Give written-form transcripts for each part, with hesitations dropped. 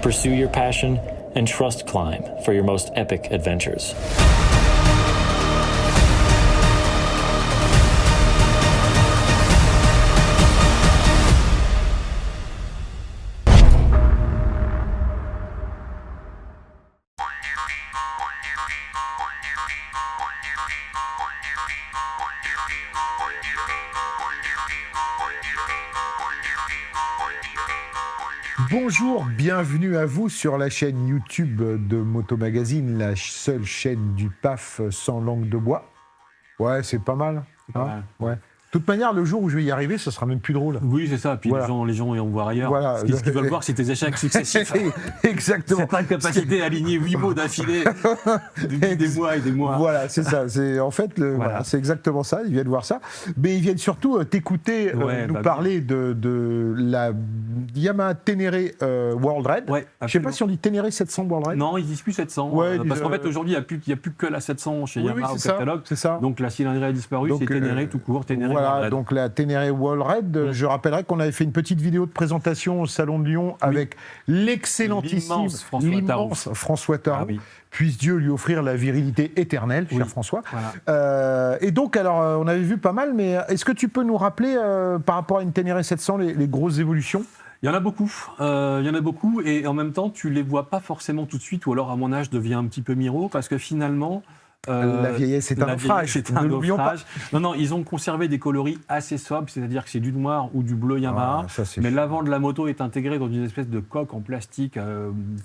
Pursue your passion and trust Climb for your most epic adventures. Bonjour, bienvenue à vous sur la chaîne YouTube de Moto Magazine, la seule chaîne du PAF sans langue de bois. Ouais, c'est pas mal. Hein, ouais. De toute manière, le jour où je vais y arriver, ce sera même plus drôle. Oui, c'est ça. Puis voilà. les gens iront voir ailleurs. Voilà. Ce qu'ils veulent voir, c'est tes échecs successifs. Exactement. C'est ta capacité à aligner 8 mots d'affilée depuis des mois et des mois. Voilà, c'est ça. En fait, voilà, c'est exactement ça. Ils viennent voir ça. Mais ils viennent surtout t'écouter nous parler de la Yamaha Ténéré World Raid. Ouais, je ne sais pas si on dit Ténéré 700 World Raid. Non, ils disent plus 700. Parce qu'en fait, aujourd'hui, il n'y a plus que la 700 chez Yamaha au catalogue. C'est ça. Donc la cylindrée a disparu, c'est Ténéré tout court. Ténéré voilà, donc la Ténéré World Raid. Je rappellerai qu'on avait fait une petite vidéo de présentation au Salon de Lyon avec l'excellentissime, l'immense François Tarou. Ah, oui. Puisse Dieu lui offrir la virilité éternelle, cher François. Voilà. Et donc, alors, on avait vu pas mal, mais est-ce que tu peux nous rappeler, par rapport à une Ténéré 700, les grosses évolutions ? Il y en a beaucoup, et en même temps, tu les vois pas forcément tout de suite, ou alors à mon âge devient un petit peu miro, parce que finalement... la vieillesse, c'est un naufrage. C'est un naufrage. Non, ils ont conservé des coloris assez sobres, c'est-à-dire que c'est du noir ou du bleu Yamaha, mais l'avant de la moto est intégré dans une espèce de coque en plastique,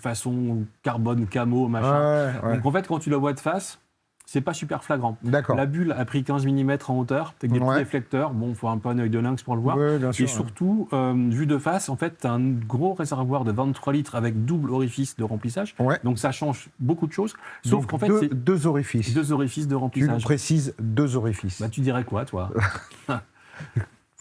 façon carbone, camo, machin. Donc en fait, quand tu la vois de face, c'est pas super flagrant. La bulle a pris 15 mm en hauteur, avec des petits réflecteurs. Bon, il faut un peu un œil de lynx pour le voir. Et surtout, vu de face, en fait, tu as un gros réservoir de 23 litres avec double orifice de remplissage. Donc ça change beaucoup de choses. Sauf qu'en fait, c'est deux orifices. Deux orifices de remplissage. Tu nous précises deux orifices. Bah, tu dirais quoi, toi?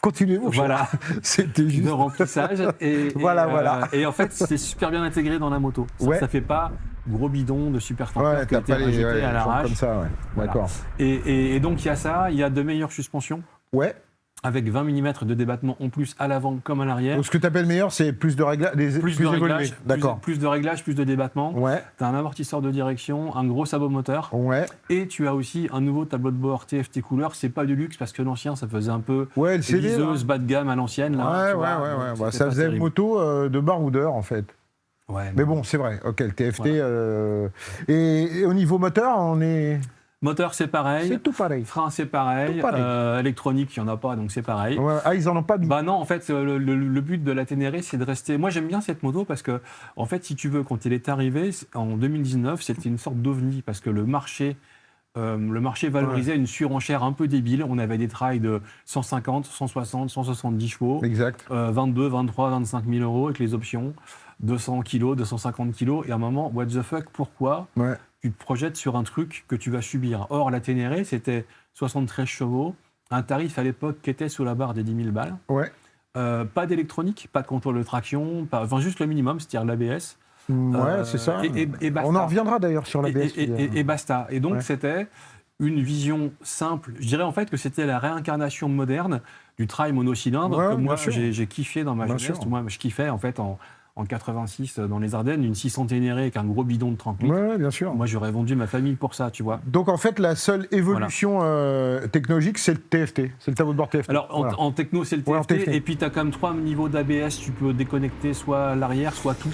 Continuez, mon cher. Voilà, c'était juste de remplissage. Et voilà. Et en fait, c'est super bien intégré dans la moto. Ça fait pas gros bidon de super tanker qui a été rejeté à l'arrache. Comme ça, voilà. D'accord. Et donc, il y a ça. Il y a de meilleures suspensions. Ouais. Avec 20 mm de débattement en plus à l'avant comme à l'arrière. Donc, ce que tu appelles meilleur, c'est plus de réglages, plus de réglages, d'accord. Plus de réglages, plus de débattement. Tu as un amortisseur de direction, un gros sabot moteur. Et tu as aussi un nouveau tableau de bord TFT couleur. C'est pas du luxe parce que l'ancien, ça faisait un peu liseuse, bas de gamme à l'ancienne. Ouais. Ça faisait une moto de baroudeur, en fait. Mais bon, c'est vrai. Ok, le TFT. Et au niveau moteur, on est... Moteur, c'est pareil. C'est tout pareil. Frein, c'est pareil. Électronique, il n'y en a pas, donc c'est pareil. Ah, ils en ont pas mis. Bah non, en fait, le but de la Ténéré, c'est de rester... Moi, j'aime bien cette moto parce que, en fait, si tu veux, quand elle est arrivée, en 2019, c'était une sorte d'ovni parce que le marché valorisait une surenchère un peu débile. On avait des trails de 150, 160, 170 chevaux. Exact. 22, 23, 25 000 euros avec les options. 200 kilos, 250 kilos. Et à un moment, what the fuck, pourquoi tu te projettes sur un truc que tu vas subir? Or, la Ténéré, c'était 73 chevaux, un tarif à l'époque qui était sous la barre des 10 000 balles. Pas d'électronique, pas de contrôle de traction, juste le minimum, c'est-à-dire l'ABS. C'est ça. Et basta. On en reviendra d'ailleurs sur l'ABS. Et basta. Et donc, c'était une vision simple. Je dirais en fait que c'était la réincarnation moderne du trail monocylindre que moi, j'ai kiffé dans ma jeunesse. Moi, je kiffais en fait en 86 dans les Ardennes, une 600 Ténéré avec un gros bidon de 30 litres. Ouais, bien sûr. Moi, j'aurais vendu ma famille pour ça, tu vois. Donc, en fait, la seule évolution technologique, c'est le TFT. C'est le tableau de bord TFT. Alors, en techno, c'est le TFT. Et puis, tu as quand même 3 niveaux d'ABS. Tu peux déconnecter soit l'arrière, soit tout.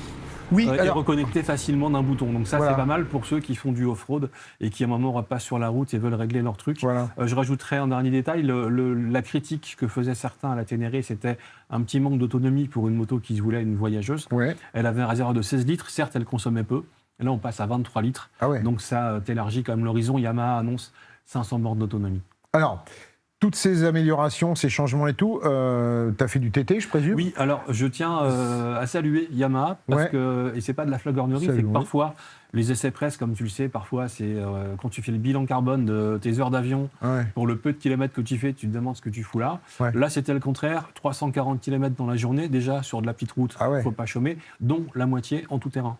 Et reconnecter facilement d'un bouton. Donc ça, c'est pas mal pour ceux qui font du off-road et qui, à un moment, repassent sur la route et veulent régler leur truc. Je rajouterais un dernier détail. La critique que faisaient certains à la Ténéré, c'était un petit manque d'autonomie pour une moto qui se voulait une voyageuse. Elle avait un réservoir de 16 litres. Certes, elle consommait peu. Et là, on passe à 23 litres. Donc ça t'élargit quand même l'horizon. Yamaha annonce 500 bornes d'autonomie. Alors... Toutes ces améliorations, ces changements et tout, tu as fait du TT, je présume? Oui, alors je tiens à saluer Yamaha, parce que, et c'est pas de la flagornerie, c'est que parfois, les essais presse, comme tu le sais, parfois, c'est quand tu fais le bilan carbone de tes heures d'avion, pour le peu de kilomètres que tu fais, tu te demandes ce que tu fous là. Là, c'était le contraire, 340 km dans la journée, déjà sur de la petite route, faut pas chômer, dont la moitié en tout terrain.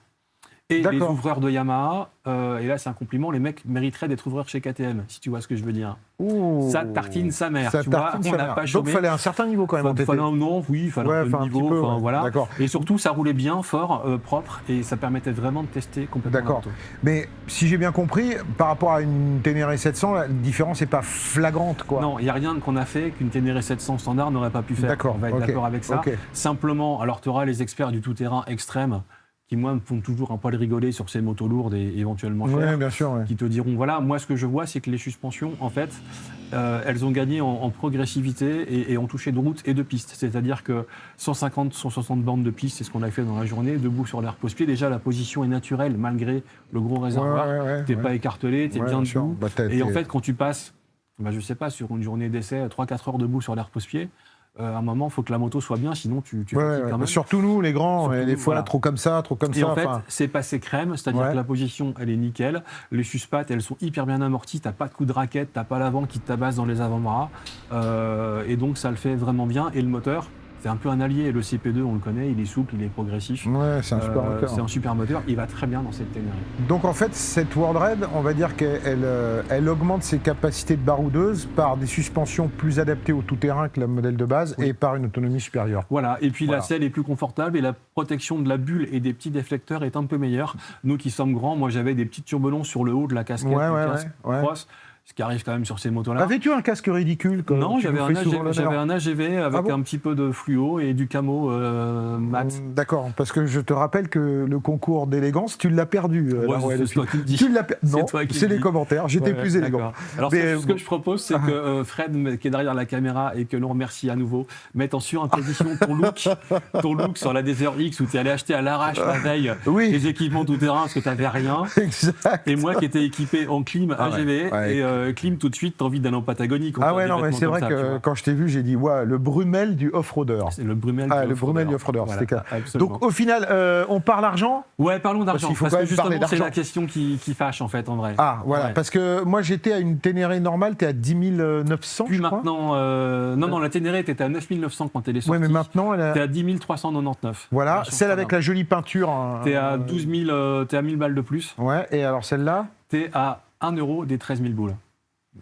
et les ouvreurs de Yamaha. Et là, c'est un compliment, les mecs mériteraient d'être ouvreurs chez KTM, si tu vois ce que je veux dire. Ouh, ça tartine sa mère, ça tu vois, on n'a pas chômé. Donc il fallait un certain niveau quand même. Il fallait un peu de niveau, voilà. Et surtout, ça roulait bien, fort, propre, et ça permettait vraiment de tester complètement. D'accord. Mais si j'ai bien compris, par rapport à une Ténéré 700, la différence n'est pas flagrante, quoi. Non, il n'y a rien qu'on a fait qu'une Ténéré 700 standard n'aurait pas pu faire. D'accord. On va être d'accord avec ça. Simplement, alors tu auras les experts du tout-terrain extrême qui, moi, me font toujours un poil rigoler sur ces motos lourdes et éventuellement chères, bien sûr, qui te diront, voilà, moi, ce que je vois, c'est que les suspensions, en fait, elles ont gagné en progressivité et ont touché de route et de piste. C'est-à-dire que 150, 160 bandes de piste, c'est ce qu'on a fait dans la journée, debout sur l'air repose-pied. Déjà, la position est naturelle, malgré le gros réservoir. T'es pas écartelé, t'es bien debout. Et en fait, quand tu passes, je sais pas, sur une journée d'essai, 3-4 heures debout sur l'air repose-pied, à un moment, il faut que la moto soit bien, sinon tu fatigues quand même. Surtout nous, les grands, des fois, trop comme ça, trop comme ça. Et en fait, c'est passé crème, c'est-à-dire que la position, elle est nickel. Les suspattes, elles sont hyper bien amorties. T'as pas de coup de raquette, t'as pas l'avant qui te tabasse dans les avant-bras. Et donc, ça le fait vraiment bien. Et le moteur, c'est un peu un allié. Le CP2, on le connaît, il est souple, il est progressif. Ouais, c'est un super moteur. C'est un super moteur, il va très bien dans cette Ténéré. Donc en fait, cette World Raid, on va dire qu'elle augmente ses capacités de baroudeuse par des suspensions plus adaptées au tout-terrain que le modèle de base et par une autonomie supérieure. Voilà, et puis la selle est plus confortable et la protection de la bulle et des petits déflecteurs est un peu meilleure. Nous qui sommes grands, moi j'avais des petits turbulons sur le haut de la casquette cross. Ce qui arrive quand même sur ces motos-là. Avais-tu un casque ridicule Non, j'avais un AGV avec un petit peu de fluo et du camo mat. D'accord, parce que je te rappelle que le concours d'élégance, tu l'as perdu. C'est toi qui le dis. Tu l'as perdu. Non, c'est les commentaires, j'étais plus élégant. Alors ce que je propose, c'est que Fred, qui est derrière la caméra et que l'on remercie à nouveau, mette en surimposition ton look sur la Desert X où tu es allé acheter à l'arrache la veille les équipements tout-terrain parce que tu n'avais rien. Exact. Et moi qui étais équipé en clim AGV et clim tout de suite, t'as envie d'aller en Patagonie. Non, mais c'est vrai que quand je t'ai vu, j'ai dit, le Brumel du off-roader. C'est le Brumel du off-roader. Voilà, donc au final, on parle argent ? Ouais, parlons d'argent. Parce que justement, c'est la question qui fâche en fait, en vrai. Parce que moi j'étais à une Ténéré normale, t'es à 10 900, je crois. Maintenant, non, la Ténéré était à 9 900 quand elle est sortie. Ouais, mais maintenant, t'es à 10 399. Voilà, celle avec la jolie peinture. T'es à 12 000, t'es à 1000 balles de plus. Ouais, et alors celle-là ? T'es à 1 euro des 13 000 boules.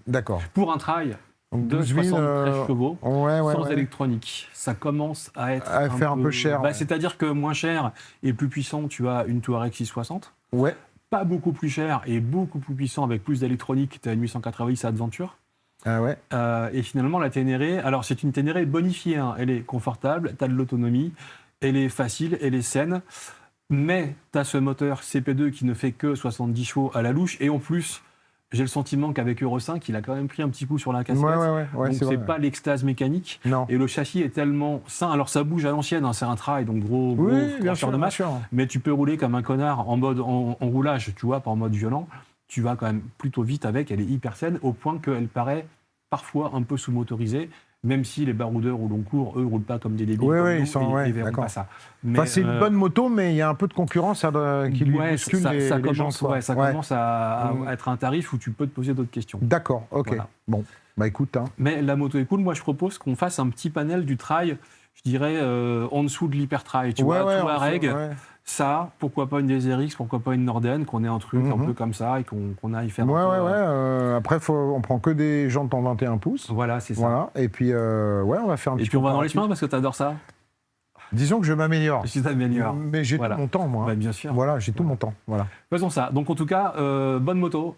D'accord. Pour un trail de 73 chevaux, sans électronique, ça commence à être un peu cher. C'est-à-dire que moins cher et plus puissant, tu as une Touareg 660. Ouais. Pas beaucoup plus cher et beaucoup plus puissant avec plus d'électronique, tu as une 890 Adventure. Ah ouais. Et finalement, la Ténéré, alors c'est une Ténéré bonifiée, elle est confortable, tu as de l'autonomie, elle est facile, elle est saine, mais tu as ce moteur CP2 qui ne fait que 70 chevaux à la louche et en plus, j'ai le sentiment qu'avavec Euro 5, il a quand même pris un petit coup sur la casquette. Donc c'est pas l'extase mécanique. Non. Et le châssis est tellement sain. Alors ça bouge à l'ancienne, c'est un trail, donc gros bien sûr, de masse. Mais tu peux rouler comme un connard en mode en roulage, tu vois, pas en mode violent. Tu vas quand même plutôt vite avec. Elle est hyper saine au point qu'elle paraît parfois un peu sous-motorisée. Même si les baroudeurs où l'on court, eux, ne roulent pas comme des débiles. Ils verront pas ça. C'est une bonne moto, mais il y a un peu de concurrence qui lui bouscule les gens. Ça commence à être un tarif où tu peux te poser d'autres questions. D'accord, ok. Voilà. Bon, écoute. Mais la moto est cool. Moi, je propose qu'on fasse un petit panel du trail, je dirais, en dessous de l'hyper-trail. Tu vois, Touareg, ça, pourquoi pas une DSR-X, pourquoi pas une Norden, qu'on ait un truc un peu comme ça et qu'on aille faire Après, on prend que des jantes en 21 pouces. Voilà, c'est ça. Voilà. Et puis, on va faire un petit peu. Et puis, on va dans les chemins parce que tu adores ça. Disons que je m'améliore. Mais j'ai tout mon temps, moi. Bien sûr. Voilà, j'ai tout mon temps. Voilà. Faisons ça. Donc, en tout cas, bonne moto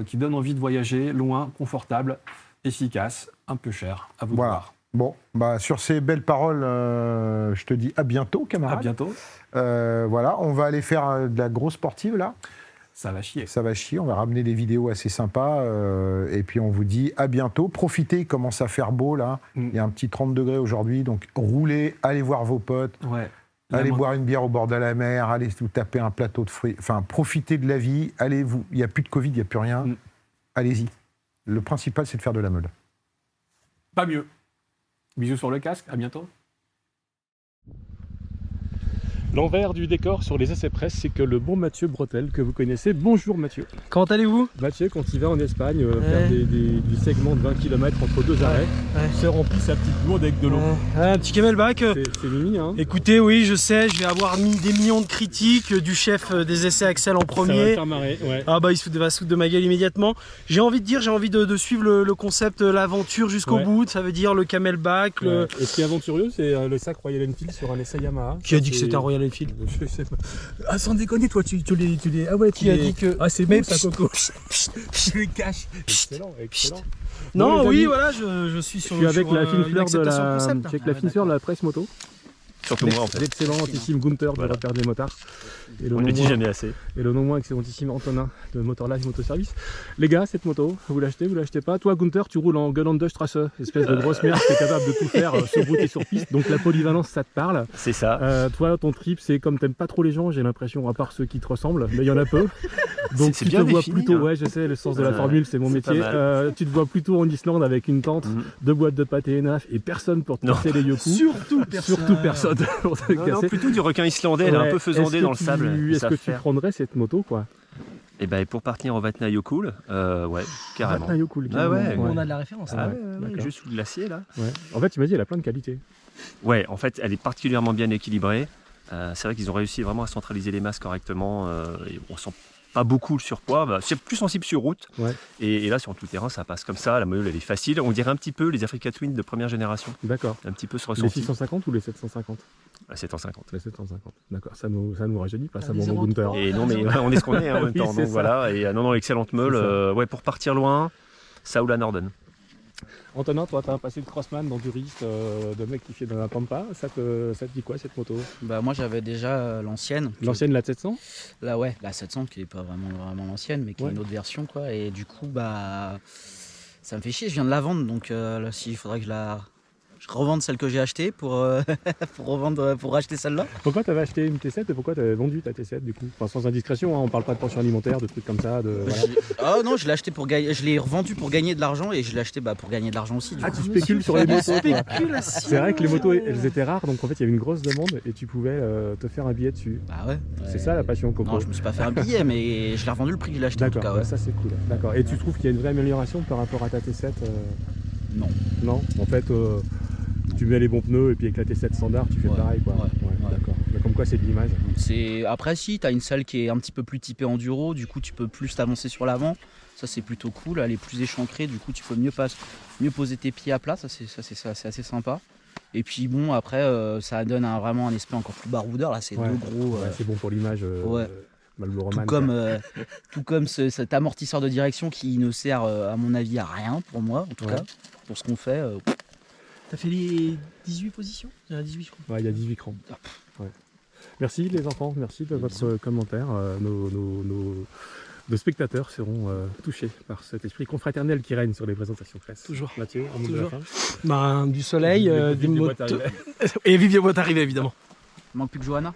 qui donne envie de voyager, loin, confortable, efficace, un peu cher. À vous de voir. Bon, sur ces belles paroles, je te dis à bientôt, camarade. À bientôt. On va aller faire de la grosse sportive, là. Ça va chier. Ça va chier, on va ramener des vidéos assez sympas, et puis on vous dit à bientôt. Profitez, il commence à faire beau, là. Il y a un petit 30 degrés aujourd'hui, donc roulez, allez voir vos potes. Allez boire une bière au bord de la mer, allez vous taper un plateau de fruits. Enfin, profitez de la vie, il n'y a plus de Covid, il n'y a plus rien. Allez-y. Le principal, c'est de faire de la meule. Pas mieux. Bisous sur le casque, à bientôt. L'envers du décor sur les essais presse, c'est que le bon Mathieu Bretel, que vous connaissez, bonjour Mathieu. Comment allez-vous? Mathieu, quand il va en Espagne faire du segment de 20 km entre deux arrêts, se remplit sa petite gourde avec de l'eau. Un petit camelback. C'est mimi, hein. Écoutez, oui, je sais, je vais avoir mis des millions de critiques du chef des essais Axel en premier. Ça va faire marrer, ouais. Ah bah il va se foutre de ma gueule immédiatement. J'ai envie de suivre le concept, l'aventure jusqu'au bout, ça veut dire le camelback. Ouais. Et ce qui est aventurieux, c'est le sac Royal Enfield sur un essai Yamaha. Qui a dit que c'était un Royal Enfield? Je sais pas. Ah, sans déconner, toi, tu les. Ah ouais, qui a dit que. Ah, c'est bon, ça, Coco. Je les cache. Excellent, excellent. Non, bon, oui, amis, voilà, je suis sur. Je suis avec la fine fleur de la presse moto. Surtout moi en fait. L'excellentissime Gunther du repère des motards. On ne le dit jamais assez. Et le non moins excellentissime Antonin de Motor Life Moto Service. Les gars, cette moto, vous l'achetez, vous l'achetez pas? Toi, Gunther, tu roules en Gelandestrasse, espèce de grosse merde qui est capable de tout faire sur route et sur piste. Donc la polyvalence, ça te parle. C'est ça. Toi, ton trip, c'est comme t'aimes pas trop les gens, j'ai l'impression, à part ceux qui te ressemblent, mais il y en a peu. Donc tu te vois plutôt, ouais, je sais, le sens de la formule, c'est mon métier. Tu te vois plutôt en Islande avec une tente, 2 boîtes de pâté et naf et personne pour te casser les yoku. Surtout personne. Non, plutôt du requin islandais, elle est un peu faisandé dans le sable. Est-ce que tu prendrais cette moto, quoi? Et ben pour partir en Vatnajökull, ouais, carrément. Vatnajökull, On a de la référence. Juste sous le glacier là. Ouais. En fait, tu m'as dit, elle a plein de qualités. Ouais, en fait, elle est particulièrement bien équilibrée. C'est vrai qu'ils ont réussi vraiment à centraliser les masses correctement. Et on sent pas beaucoup le surpoids. C'est plus sensible sur route. Ouais. Et là, sur tout terrain, ça passe comme ça. La module, elle est facile. On dirait un petit peu les Africa Twin de première génération. D'accord. Un petit peu se ressentir. Les 650 ou les 750? La 750. La 750. D'accord. Ça nous rajeunit pas, ça, mon Gunther. Et non, mais on est ce qu'on est en même temps. Donc voilà. Et non, excellente meule. Ouais, pour partir loin, Saoula Norden. Antonin, toi, t'as un passé de crossman, d'enduriste, de mec qui fait dans la pampa. Ça te dit quoi cette moto? Bah moi j'avais déjà l'ancienne. L'ancienne, la 700? Là ouais, la 700 qui est pas vraiment l'ancienne, mais qui est une autre version quoi. Et du coup bah ça me fait chier. Je viens de la vendre, donc là il faudrait que je revende celle que j'ai achetée pour racheter celle-là. Pourquoi tu avais acheté une T7 et pourquoi tu avais vendu ta T7 du coup? Enfin, sans indiscrétion, hein, on parle pas de pension alimentaire, de trucs comme ça. Ah non, je l'ai acheté pour gagner, je l'ai revendu pour gagner de l'argent et je l'ai acheté pour gagner de l'argent aussi. Tu spécules sur les motos. C'est vrai que les motos elles étaient rares, donc en fait il y avait une grosse demande et tu pouvais te faire un billet dessus. Bah ouais. C'est ça la passion Coco. Non, je me suis pas fait un billet, mais je l'ai revendu le prix que je l'ai acheté. D'accord, en tout cas, ça c'est cool. D'accord. Et tu trouves qu'il y a une vraie amélioration par rapport à ta T7? Non. Non, en fait. Tu mets les bons pneus et puis avec la T7 standard tu fais pareil quoi. D'accord. Mais comme quoi c'est de l'image. Après si tu as une selle qui est un petit peu plus typée enduro, du coup tu peux plus t'avancer sur l'avant. Ça c'est plutôt cool, elle est plus échancrée, du coup tu peux mieux poser tes pieds à plat, ça c'est assez sympa. Et puis bon après ça donne vraiment un aspect encore plus baroudeur, là c'est deux gros. C'est bon pour l'image. Tout comme cet amortisseur de direction qui ne sert à mon avis à rien pour moi en tout cas, pour ce qu'on fait. T'as fait les 18 positions? Il y en a 18 je crois. Ouais, il y a 18 crans. Ouais. Merci les enfants, merci de votre commentaire. Nos spectateurs seront touchés par cet esprit confraternel qui règne sur les présentations presse. Toujours. Mathieu, en toujours. De la fin. Du soleil, des motos. Et vive les boîtes arrivées évidemment. Il manque plus que Johanna.